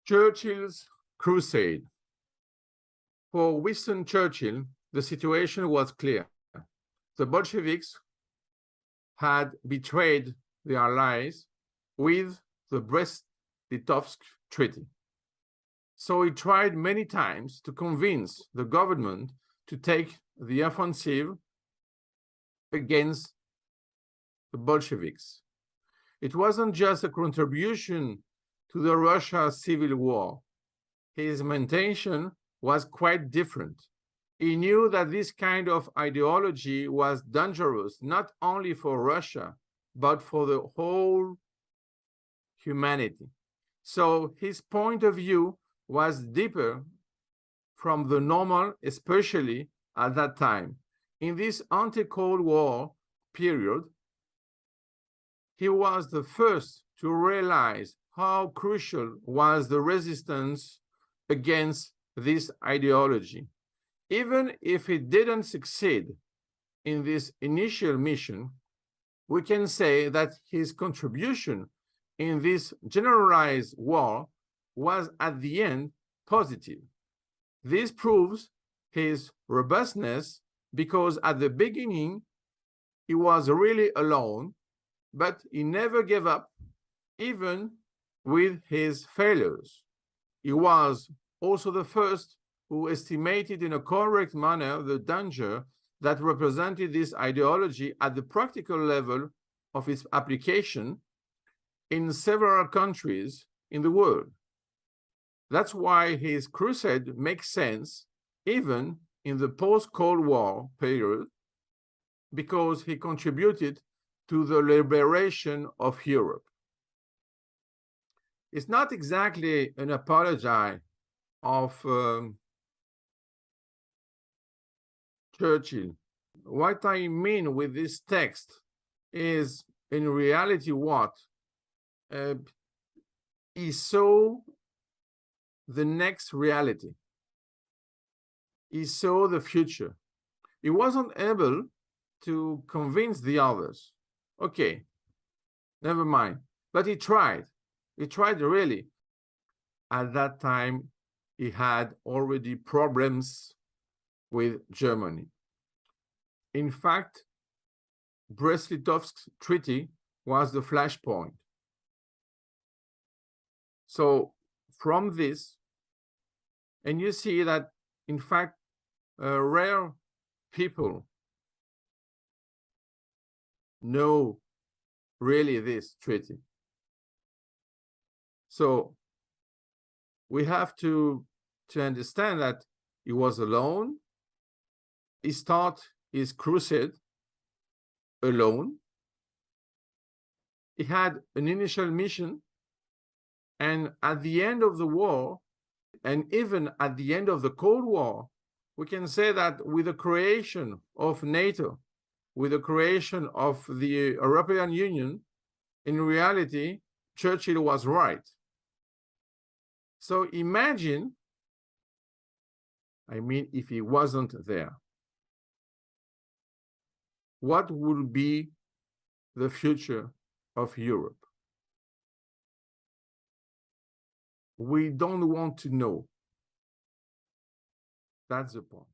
Churchill's Crusade. For Winston Churchill, the situation was clear. The Bolsheviks had betrayed their allies with the Brest-Litovsk Treaty. So he tried many times to convince the government to take the offensive against the Bolsheviks. It wasn't just a contribution to the Russia Civil War. His intention was quite different. He knew that this kind of ideology was dangerous, not only for Russia, but for the whole humanity. So his point of view was deeper from the normal, especially at that time. In this anti-Cold War period, he was the first to realize how crucial was the resistance against this ideology. Even if he didn't succeed in this initial mission, we can say that his contribution in this generalized war was at the end positive. This proves his robustness because at the beginning he was really alone, but he never gave up even with his failures. He was also the first who estimated in a correct manner the danger that represented this ideology at the practical level of its application in several countries in the world. That's why his crusade makes sense even in the post-Cold War period, because he contributed to the liberation of Europe. It's not exactly an apology of Churchill. What I mean with this text is, in reality, what? He saw the next reality. He saw the future. He wasn't able to convince the others. Okay, never mind. But he tried. He tried really. At that time, he had already problems with Germany. In fact, Brest-Litovsk Treaty was the flashpoint. So from this, and you see that, in fact, rare people know really this treaty. So we have to understand that he was alone. He started his crusade alone. He had an initial mission, and at the end of the war, and even at the end of the Cold War, we can say that with the creation of NATO, with the creation of the European Union, in reality, Churchill was right. So imagine, I mean, if he wasn't there, what would be the future of Europe? We don't want to know. That's the point.